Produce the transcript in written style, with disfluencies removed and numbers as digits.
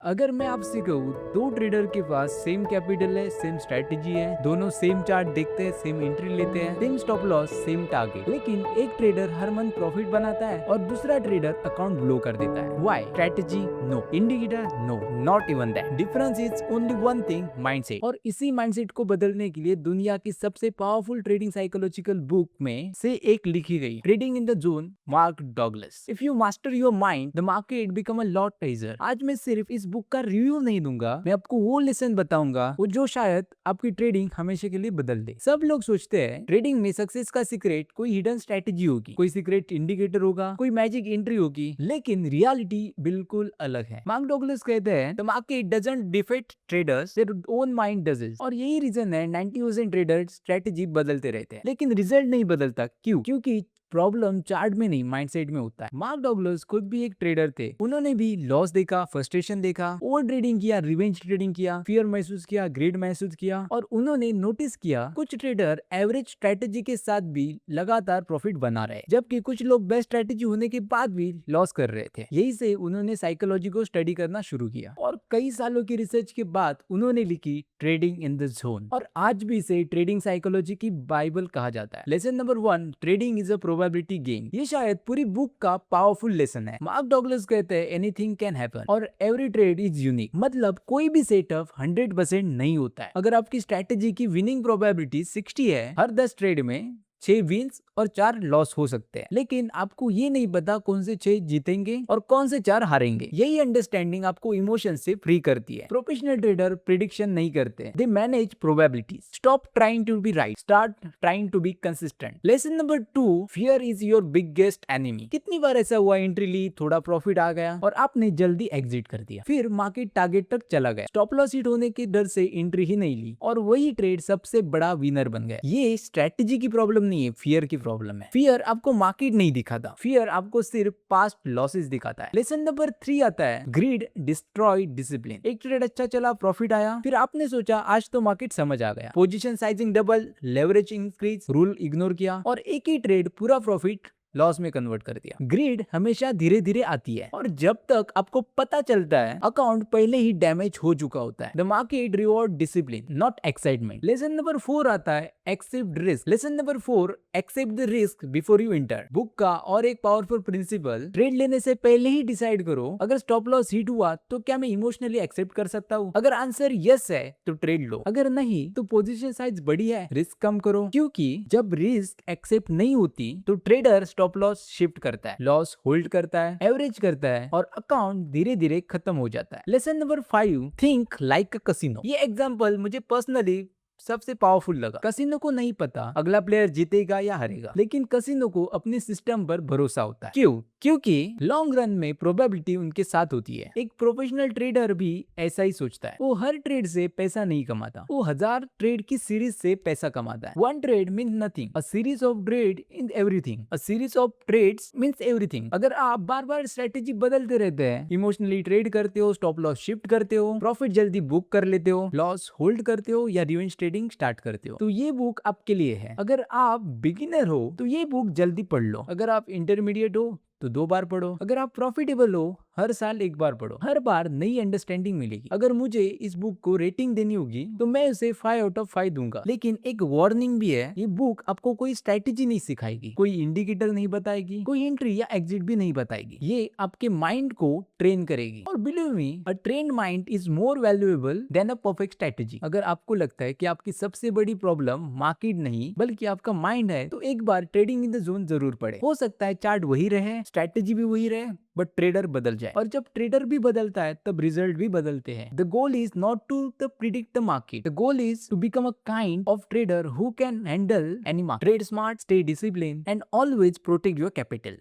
अगर मैं आपसे कहूँ दो ट्रेडर के पास सेम कैपिटल है, सेम स्ट्रेटेजी है, दोनों सेम चार्ट देखते हैं, सेम एंट्री लेते हैं, same stop loss, same target, लेकिन एक ट्रेडर हर मंथ प्रॉफिट बनाता है और दूसरा ट्रेडर अकाउंट ब्लो कर देता है। Why? Strategy no, indicator no, not even that. Difference is only one thing, mindset. और इसी माइंडसेट को बदलने के लिए दुनिया की सबसे पावरफुल ट्रेडिंग साइकोलॉजिकल बुक में से एक लिखी गई, trading in the zone, mark Douglas. If you master your mind the market become a lot easier. आज मैं सिर्फ इस बुक का रिव्यू नहीं दूंगा, मैं आपको वो लेसन बताऊंगा वो जो शायद आपकी ट्रेडिंग हमेशा के लिए बदल दे। सब लोग सोचते हैं ट्रेडिंग में सक्सेस का सीक्रेट कोई हिडन स्ट्रेटेजी होगी, कोई सीक्रेट इंडिकेटर होगा, कोई मैजिक एंट्री होगी, लेकिन रियलिटी बिल्कुल अलग है। मार्क डॉगलस कहते हैं the market doesn't defeat traders, their own mind does it. और यही रीजन है 90% ट्रेडर्स स्ट्रेटेजी बदलते रहते हैं लेकिन रिजल्ट नहीं बदलता। क्यों? क्योंकि प्रॉब्लम चार्ट में नहीं, माइंडसेट में होता है। मार्क डॉगलस खुद भी एक ट्रेडर थे, उन्होंने भी लॉस देखा, फ्रस्ट्रेशन देखा, ओवर ट्रेडिंग किया, रिवेंज ट्रेडिंग किया, फियर महसूस किया, ग्रीड महसूस किया, और उन्होंने नोटिस किया कुछ ट्रेडर एवरेज स्ट्रेटेजी के साथ भी लगातार प्रॉफिट बना रहे, जबकि कुछ लोग बेस्ट स्ट्रेटेजी होने के बाद भी लॉस कर रहे थे। यही से उन्होंने साइकोलॉजी को स्टडी करना शुरू किया और कई सालों की रिसर्च के बाद उन्होंने लिखी ट्रेडिंग इन द जोन। और आज भी इसे ट्रेडिंग साइकोलॉजी की बाइबल कहा जाता है। Lesson number 1, trading is a probability game. ये शायद पूरी बुक का पावरफुल लेसन है। मार्क डॉगलस कहते हैं एनीथिंग कैन हैपन और एवरी ट्रेड इज यूनिक। मतलब कोई भी सेटअप 100% नहीं होता है। अगर आपकी स्ट्रेटेजी की विनिंग प्रोबेबिलिटी 60 है, हर 10 ट्रेड में 6 विंस और 4 लॉस हो सकते हैं, लेकिन आपको ये नहीं पता कौन से 6 जीतेंगे और कौन से 4 हारेंगे। यही अंडरस्टैंडिंग आपको इमोशन से फ्री करती है। प्रोफेशनल ट्रेडर प्रिडिक्शन नहीं करते, they manage probabilities. Stop trying to be right, start trying to be consistent. Lesson number 2, fear is your biggest enemy. कितनी बार ऐसा हुआ, एंट्री ली, थोड़ा प्रॉफिट आ गया और आपने जल्दी एग्जिट कर दिया, फिर मार्केट टारगेट तक चला गया, स्टॉप लॉस हिट होने के डर से एंट्री ही नहीं ली और वही ट्रेड सबसे बड़ा विनर बन गया। ये स्ट्रेटेजी की प्रॉब्लम नहीं है, फियर की प्रॉब्लम है। फियर आपको मार्केट नहीं दिखाता, फियर आपको सिर्फ पास्ट लॉसेस दिखाता है। लेसन नंबर 3 आता है, ग्रीड डिस्ट्रॉय डिसिप्लिन। एक ट्रेड अच्छा चला, प्रॉफिट आया, फिर आपने सोचा आज तो मार्केट समझ आ गया, position sizing double, leverage increase, rule ignore किया और एक ही ट्रेड पूरा प्रॉफिट लॉस में कन्वर्ट कर दिया। ग्रीड हमेशा धीरे धीरे आती है और जब तक आपको पता चलता है अकाउंट पहले ही डैमेज हो चुका होता है। The market reward discipline not excitement. Lesson number 4 आता है, accept risk. Lesson number 4, accept the risk before you enter. Book का और एक पावरफुल प्रिंसिपल, ट्रेड लेने से पहले ही डिसाइड करो अगर स्टॉप लॉस हिट हुआ तो क्या मैं इमोशनली एक्सेप्ट कर सकता हूँ। अगर आंसर यस है तो ट्रेड लो, अगर नहीं तो पोजीशन साइज बड़ी है, रिस्क कम करो। क्योंकि जब रिस्क एक्सेप्ट नहीं होती तो ट्रेडर स्टॉप लॉस शिफ्ट करता है, लॉस होल्ड करता है, एवरेज करता है और अकाउंट धीरे धीरे खत्म हो जाता है। लेसन नंबर 5, थिंक लाइक अ कसिनो। ये एग्जांपल मुझे पर्सनली सबसे पावरफुल लगा। कसिनो को नहीं पता अगला प्लेयर जीतेगा या हारेगा, लेकिन कसिनो को अपने सिस्टम पर भरोसा होता है। क्यों? क्योंकि लॉन्ग रन में प्रोबेबिलिटी उनके साथ होती है। एक प्रोफेशनल ट्रेडर भी ऐसा ही सोचता है। वो हर ट्रेड से पैसा नहीं कमाता, वो 1000 ट्रेड की सीरीज से पैसा कमाता है। One trade means nothing, a series of trade in everything, a series of trades means everything. अगर आप बार बार स्ट्रेटेजी बदलते रहते हैं, इमोशनली ट्रेड करते हो, स्टॉप लॉस शिफ्ट करते हो, प्रॉफिट जल्दी बुक कर लेते हो, लॉस होल्ड करते हो या रिवेंज ट्रेडिंग स्टार्ट करते हो, तो ये बुक आपके लिए है। अगर आप बिगिनर हो तो ये बुक जल्दी पढ़ लो, अगर आप इंटरमीडिएट हो तो 2 बार पढ़ो, अगर आप प्रॉफिटेबल हो हर साल 1 बार पढ़ो, हर बार नई अंडरस्टैंडिंग मिलेगी। अगर मुझे इस बुक को रेटिंग देनी होगी तो मैं उसे 5 आउट ऑफ 5 दूंगा, लेकिन एक वार्निंग भी है, ये बुक आपको कोई स्ट्रेटेजी नहीं सिखाएगी, कोई इंडिकेटर नहीं बताएगी, कोई एंट्री या एग्जिट भी नहीं बताएगी। ये आपके माइंड को ट्रेन करेगी और believe me, a trained mind is more valuable than a perfect strategy. अगर आपको लगता है कि आपकी सबसे बड़ी प्रॉब्लम मार्केट नहीं बल्कि आपका माइंड है तो एक बार ट्रेडिंग इन द जोन जरूर पढ़े। हो सकता है चार्ट वही रहे, स्ट्रेटेजी भी वही रहे, बट ट्रेडर बदल जाए, और जब ट्रेडर भी बदलता है तब रिजल्ट भी बदलते हैं। The goal is not to predict the market, the goal is to become a kind of trader who can handle any market. Trade smart, stay discipline and always protect your capital.